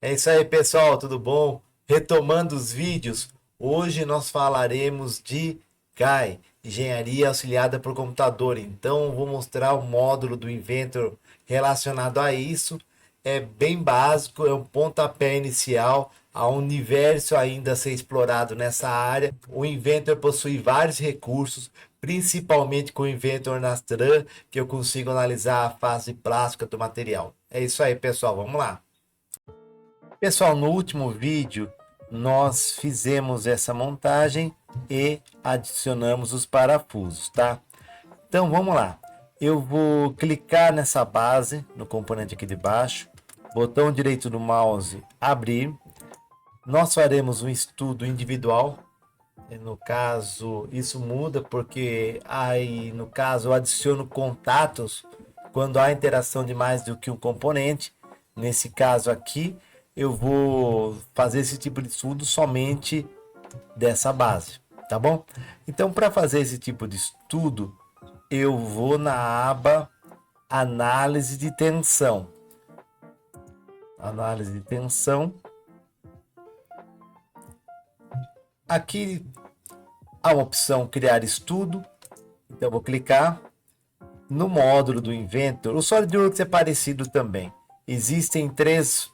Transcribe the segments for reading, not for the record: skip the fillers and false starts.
É isso aí, pessoal, tudo bom? Retomando os vídeos, hoje nós falaremos de GAI, Engenharia Auxiliada por Computador. Então, vou mostrar o módulo do Inventor relacionado a isso. É bem básico, é um pontapé inicial, há um universo ainda a ser explorado nessa área. O Inventor possui vários recursos, principalmente com o Inventor Nastran, que eu consigo analisar a fase plástica do material. É isso aí, pessoal, vamos lá. Pessoal, no último vídeo nós fizemos essa montagem e adicionamos os parafusos, tá? Então vamos lá. Eu vou clicar nessa base, no componente aqui de baixo, botão direito do mouse abrir. Nós faremos um estudo individual. No caso, isso muda porque aí, no caso, eu adiciono contatos quando há interação de mais do que um componente. Nesse caso aqui, eu vou fazer esse tipo de estudo somente dessa base, tá bom? Então, para fazer esse tipo de estudo, eu vou na aba Análise de tensão. Análise de tensão. Aqui há uma opção Criar estudo. Então, eu vou clicar no módulo do Inventor. O SolidWorks é parecido também. Existem três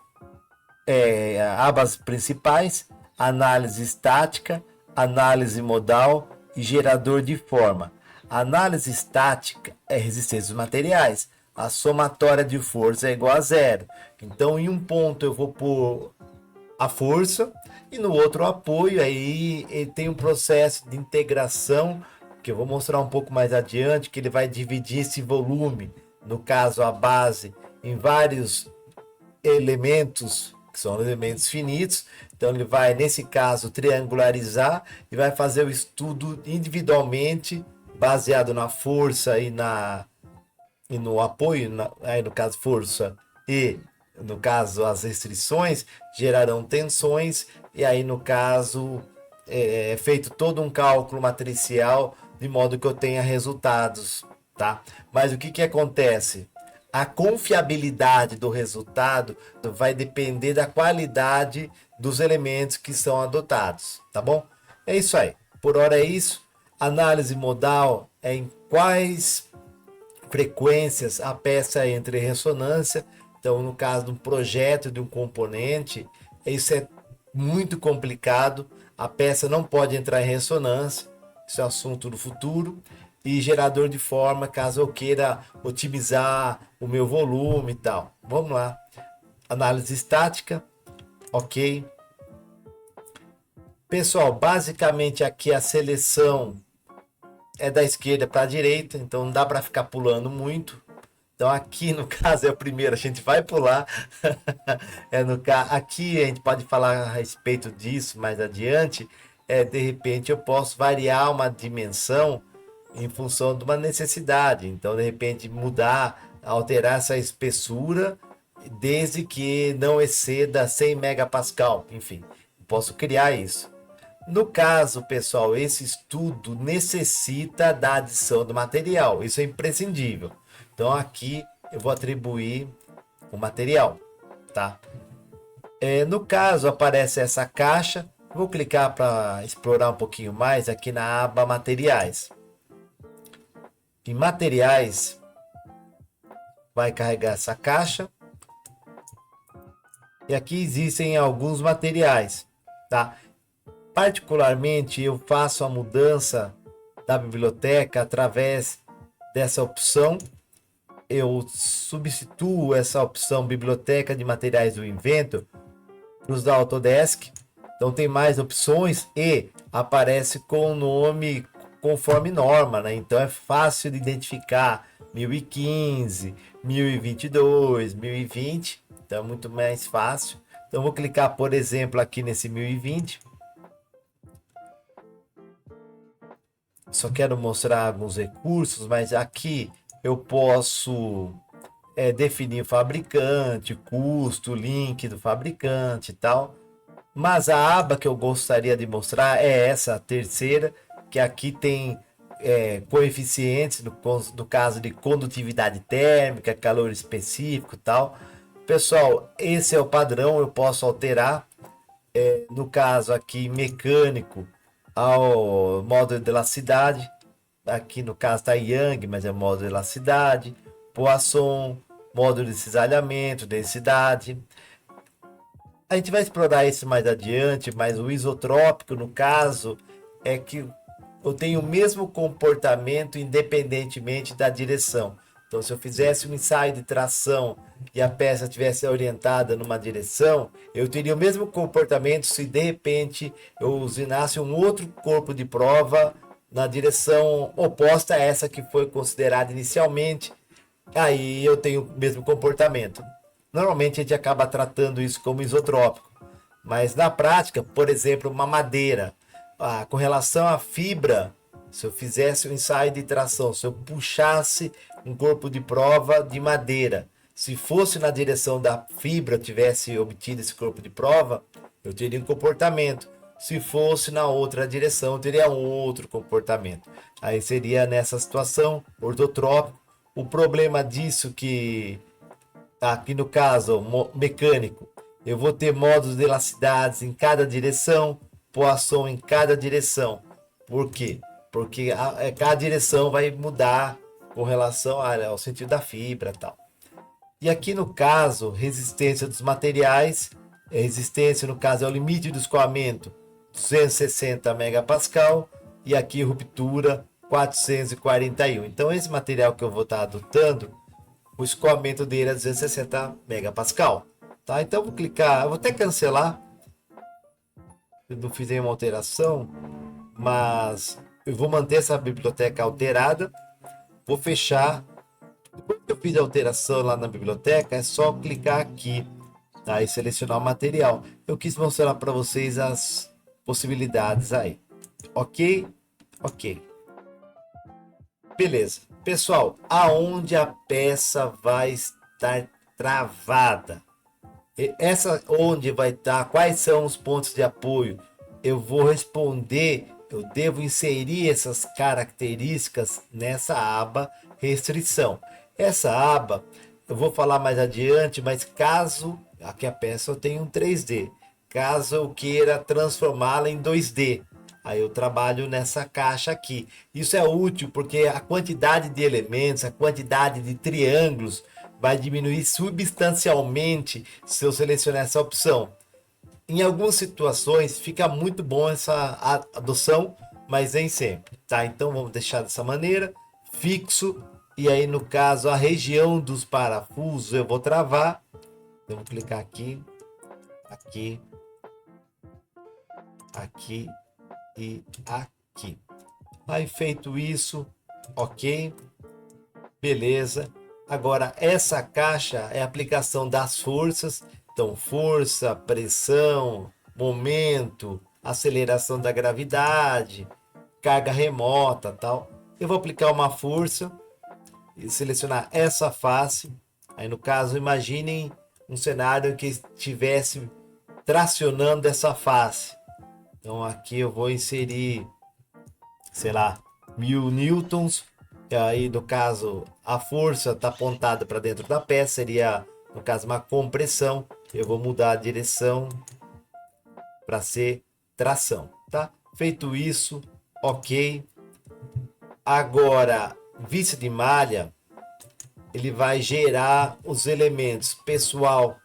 abas principais: análise estática, análise modal e gerador de forma. A análise estática é resistência dos materiais. A somatória de força é igual a zero. Então, em um ponto eu vou pôr a força e no outro o apoio. Aí ele tem um processo de integração que eu vou mostrar um pouco mais adiante, que ele vai dividir esse volume, no caso a base, em vários elementos que são elementos finitos. Então ele vai, nesse caso, triangularizar e vai fazer o estudo individualmente, baseado na força e no apoio, aí no caso força e no caso as restrições gerarão tensões, e aí no caso é feito todo um cálculo matricial de modo que eu tenha resultados, tá? Mas o que que acontece? A confiabilidade do resultado vai depender da qualidade dos elementos que são adotados, tá bom? É isso aí. Por hora é isso. Análise modal é em quais frequências a peça entra em ressonância. Então, no caso de um projeto de um componente, isso é muito complicado. A peça não pode entrar em ressonância, isso é assunto do futuro. E gerador de forma, caso eu queira otimizar o meu volume e tal. Vamos lá. Análise estática, ok. Pessoal, basicamente aqui a seleção é da esquerda para a direita, então não dá para ficar pulando muito. Então aqui no caso é o primeiro, a gente vai pular. Aqui a gente pode falar a respeito disso mais adiante. De repente eu posso variar uma dimensão em função de uma necessidade. Então de repente mudar, alterar essa espessura, desde que não exceda 100 megapascal. Enfim, posso criar isso. No caso, pessoal, esse estudo necessita da adição do material. Isso é imprescindível. Então aqui eu vou atribuir o material, tá? No caso aparece essa caixa. Vou clicar para explorar um pouquinho mais aqui na aba Materiais. Em Materiais vai carregar essa caixa e aqui existem alguns materiais, tá? Particularmente eu faço a mudança da biblioteca através dessa opção. Eu substituo essa opção biblioteca de materiais do Inventor para os da Autodesk. Então tem mais opções e aparece com o nome conforme norma, né? Então é fácil de identificar 1015, 1022, 1020. Então é muito mais fácil. Então vou clicar, por exemplo, aqui nesse 1020. Só quero mostrar alguns recursos, mas aqui eu posso definir o fabricante, custo, link do fabricante e tal. Mas a aba que eu gostaria de mostrar é essa, a terceira, que aqui tem coeficientes, no caso de condutividade térmica, calor específico e tal. Pessoal, esse é o padrão, eu posso alterar. No caso aqui, mecânico, ao modo de elasticidade. Aqui no caso está Yang, mas é modo de elasticidade. Poisson, modo de cisalhamento, densidade. A gente vai explorar isso mais adiante, mas o isotrópico, no caso, é que eu tenho o mesmo comportamento independentemente da direção. Então, se eu fizesse um ensaio de tração e a peça estivesse orientada numa direção, eu teria o mesmo comportamento se de repente eu usinasse um outro corpo de prova na direção oposta a essa que foi considerada inicialmente. Aí eu tenho o mesmo comportamento. Normalmente a gente acaba tratando isso como isotrópico, mas na prática, por exemplo, uma madeira, com relação à fibra, se eu fizesse um ensaio de tração, se eu puxasse um corpo de prova de madeira, se fosse na direção da fibra, tivesse obtido esse corpo de prova, eu teria um comportamento. Se fosse na outra direção, eu teria um outro comportamento. Aí seria nessa situação ortotrópico. O problema disso que aqui no caso mecânico, eu vou ter modos de elasticidades em cada direção, Poisson em cada direção. Por quê? Porque cada direção vai mudar com relação ao sentido da fibra e tal. E aqui no caso, resistência dos materiais, resistência no caso é o limite do escoamento, 260 megapascal, e aqui ruptura 441. Então esse material que eu vou estar adotando, o escoamento dele é 260 megapascal. Tá? Então eu vou clicar, eu vou até cancelar, eu não fiz nenhuma alteração, mas eu vou manter essa biblioteca alterada, vou fechar. Depois que eu fiz a alteração lá na biblioteca, é só clicar aqui, tá? E selecionar o material. Eu quis mostrar para vocês as possibilidades aí. Ok? Ok. Beleza. Pessoal, aonde a peça vai estar travada? Essa onde vai estar, quais são os pontos de apoio? Eu vou responder, eu devo inserir essas características nessa aba restrição. Essa aba, eu vou falar mais adiante, mas caso aqui a peça eu tenho um 3D, caso eu queira transformá-la em 2D, aí eu trabalho nessa caixa aqui. Isso é útil porque a quantidade de elementos, a quantidade de triângulos vai diminuir substancialmente se eu selecionar essa opção. Em algumas situações fica muito bom essa adoção, mas nem sempre, tá? Então vamos deixar dessa maneira, fixo, e aí no caso a região dos parafusos eu vou travar. Eu vou clicar aqui, aqui, aqui e aqui. Aí feito isso, ok, beleza. Agora essa caixa é a aplicação das forças. Então, força, pressão, momento, aceleração da gravidade, carga remota, tal. Eu vou aplicar uma força e selecionar essa face. Aí, no caso, imaginem um cenário que estivesse tracionando essa face. Então, aqui eu vou inserir, sei lá, 1000 newtons. E aí, no caso, a força está apontada para dentro da peça, seria, no caso, uma compressão. Eu vou mudar a direção para ser tração, tá? Feito isso, ok. Agora, vista de malha, ele vai gerar os elementos. Pessoal,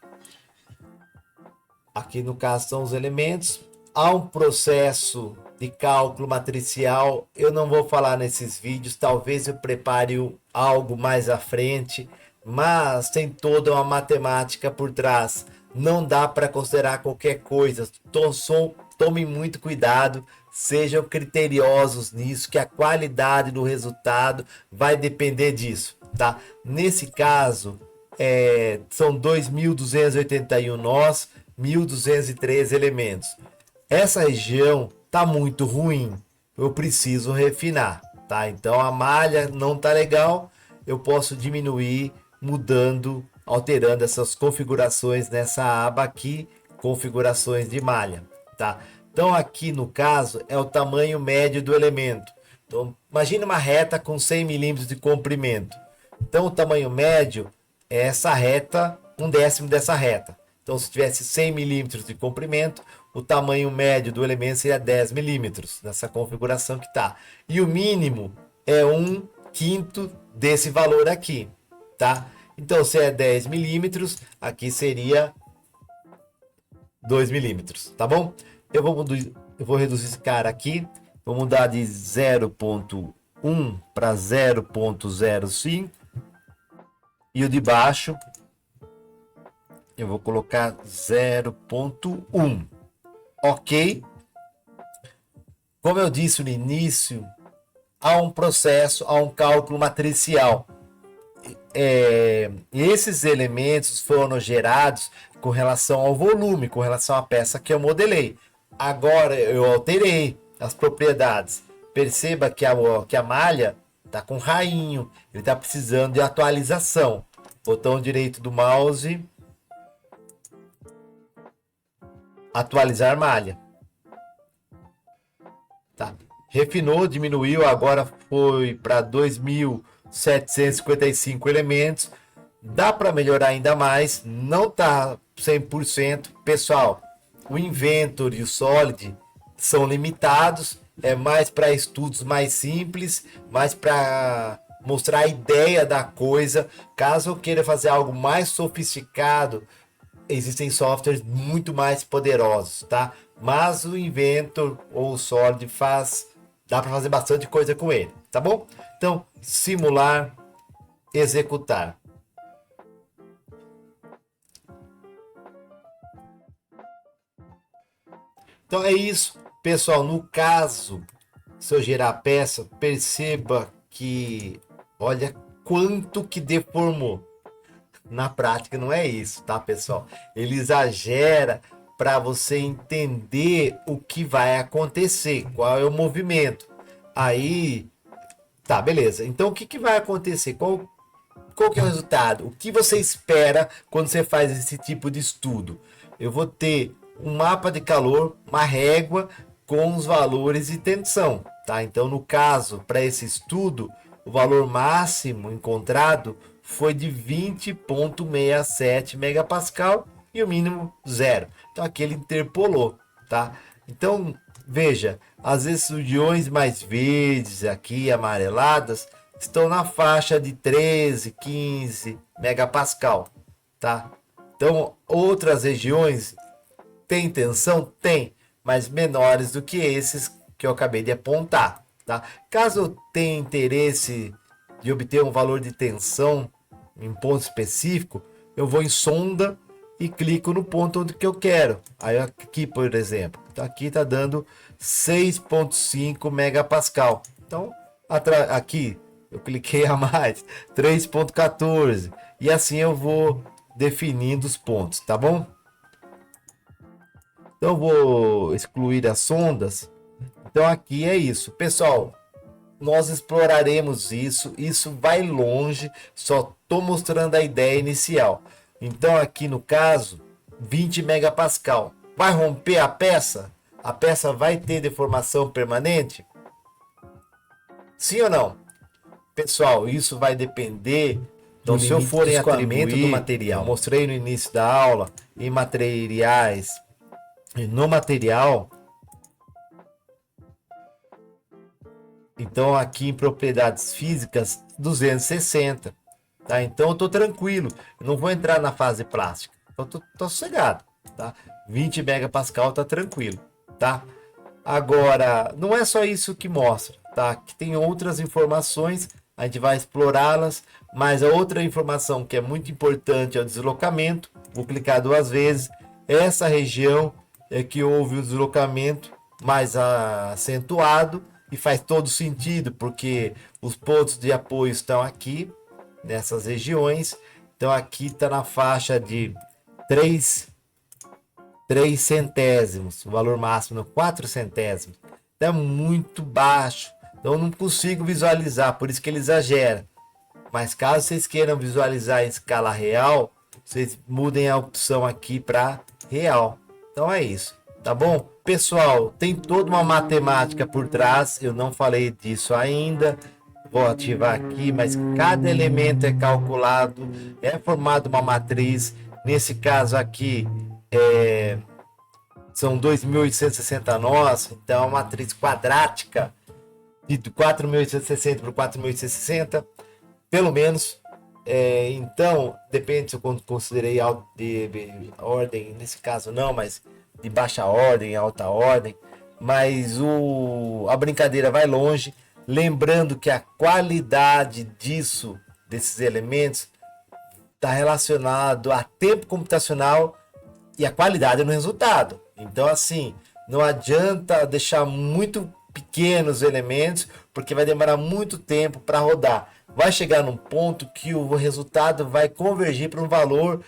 aqui no caso são os elementos. Há um processo de cálculo matricial. Eu não vou falar nesses vídeos. Talvez eu prepare algo mais à frente. Mas tem toda uma matemática por trás. Não dá para considerar qualquer coisa. Tomem muito cuidado, sejam criteriosos nisso, que a qualidade do resultado vai depender disso, tá? Nesse caso, são 2.281 nós, 1.203 elementos. Essa região tá muito ruim, eu preciso refinar, tá? Então a malha não tá legal, eu posso diminuir mudando, alterando essas configurações nessa aba aqui, configurações de malha, tá? Então aqui no caso é o tamanho médio do elemento. Então imagine uma reta com 100 milímetros de comprimento. Então o tamanho médio é essa reta um décimo dessa reta. Então, se tivesse 100 milímetros de comprimento, o tamanho médio do elemento seria 10 milímetros, nessa configuração que está. E o mínimo é 1/5 desse valor aqui, tá? Então, se é 10 milímetros, aqui seria 2 milímetros, tá bom? Eu vou reduzir esse cara aqui, vou mudar de 0,1 para 0,05 e o de baixo eu vou colocar 0,1, ok? Como eu disse no início, há um processo, há um cálculo matricial. Esses elementos foram gerados com relação ao volume, com relação à peça que eu modelei. Agora eu alterei as propriedades. Perceba que a malha está com rainho, ele está precisando de atualização. Botão direito do mouse, atualizar malha. Tá. Refinou, diminuiu, agora foi para 2.755 elementos. Dá para melhorar ainda mais, não está 100%. Pessoal, o Inventor e o Solid são limitados, é mais para estudos mais simples, mais para mostrar a ideia da coisa. Caso eu queira fazer algo mais sofisticado, existem softwares muito mais poderosos, tá? Mas o Inventor ou o Solid dá para fazer bastante coisa com ele, tá bom? Então, simular, executar. Então é isso, pessoal. No caso, se eu gerar a peça, perceba que, olha quanto que deformou. Na prática não é isso, tá, pessoal? Ele exagera para você entender o que vai acontecer, qual é o movimento. Aí, tá, beleza. Então o que vai acontecer? Qual que é o resultado? O que você espera quando você faz esse tipo de estudo? Eu vou ter um mapa de calor, uma régua com os valores de tensão, tá? Então, no caso, para esse estudo, o valor máximo encontrado foi de 20,67 megapascal e o mínimo 0. Então, aqui ele interpolou, tá? Então, veja, as regiões mais verdes aqui, amareladas, estão na faixa de 13, 15 megapascal, tá? Então, outras regiões têm tensão? Tem, mas menores do que esses que eu acabei de apontar, tá? Caso eu tenha interesse de obter um valor de tensão em ponto específico, eu vou em sonda e clico no ponto onde que eu quero. Aí aqui, por exemplo, então aqui está dando 6,5 megapascal. Então, aqui eu cliquei a mais, 3,14. E assim eu vou definindo os pontos, tá bom? Então, eu vou excluir as sondas. Então, aqui é isso. Pessoal, nós exploraremos isso. Isso vai longe. Só estou mostrando a ideia inicial. Então, aqui no caso, 20 megapascal. Vai romper a peça? A peça vai ter deformação permanente? Sim ou não? Pessoal, isso vai depender. Então, se eu for em atribuir do material, eu mostrei no início da aula, em materiais, e no material, então aqui em propriedades físicas, 260, tá? Então eu tô tranquilo, eu não vou entrar na fase plástica, então tô sossegado, tá? 20 megapascal tá tranquilo, tá? Agora, não é só isso que mostra, tá? Que tem outras informações, a gente vai explorá-las, mas a outra informação que é muito importante é o deslocamento. Vou clicar 2 vezes. Essa região é que houve o deslocamento mais acentuado e faz todo sentido, porque os pontos de apoio estão aqui, nessas regiões. Então aqui está na faixa de 3 centésimos, o valor máximo 4 centésimos. Então é muito baixo, então eu não consigo visualizar, por isso que ele exagera. Mas caso vocês queiram visualizar em escala real, vocês mudem a opção aqui para real. Então é isso, tá bom? Pessoal, tem toda uma matemática por trás, eu não falei disso ainda. Vou ativar aqui, mas cada elemento é calculado, é formado uma matriz, Nesse caso aqui, são 2.860 nós, então é uma matriz quadrática de 4.860 por 4.860, pelo menos. Então, depende se eu considerei de ordem, nesse caso não, mas de baixa ordem, alta ordem. Mas a brincadeira vai longe. Lembrando que a qualidade desses elementos, está relacionado a tempo computacional e a qualidade no resultado. Então, assim, não adianta deixar muito pequenos elementos, porque vai demorar muito tempo para rodar. Vai chegar num ponto que o resultado vai convergir para um valor,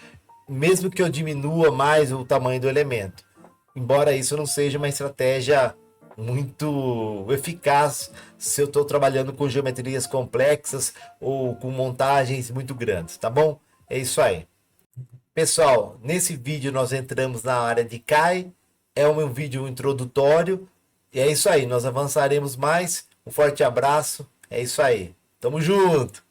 mesmo que eu diminua mais o tamanho do elemento. Embora isso não seja uma estratégia muito eficaz se eu estou trabalhando com geometrias complexas ou com montagens muito grandes, tá bom? É isso aí. Pessoal, nesse vídeo nós entramos na área de CAI, é um vídeo introdutório, e é isso aí, nós avançaremos mais. Um forte abraço, é isso aí. Tamo junto!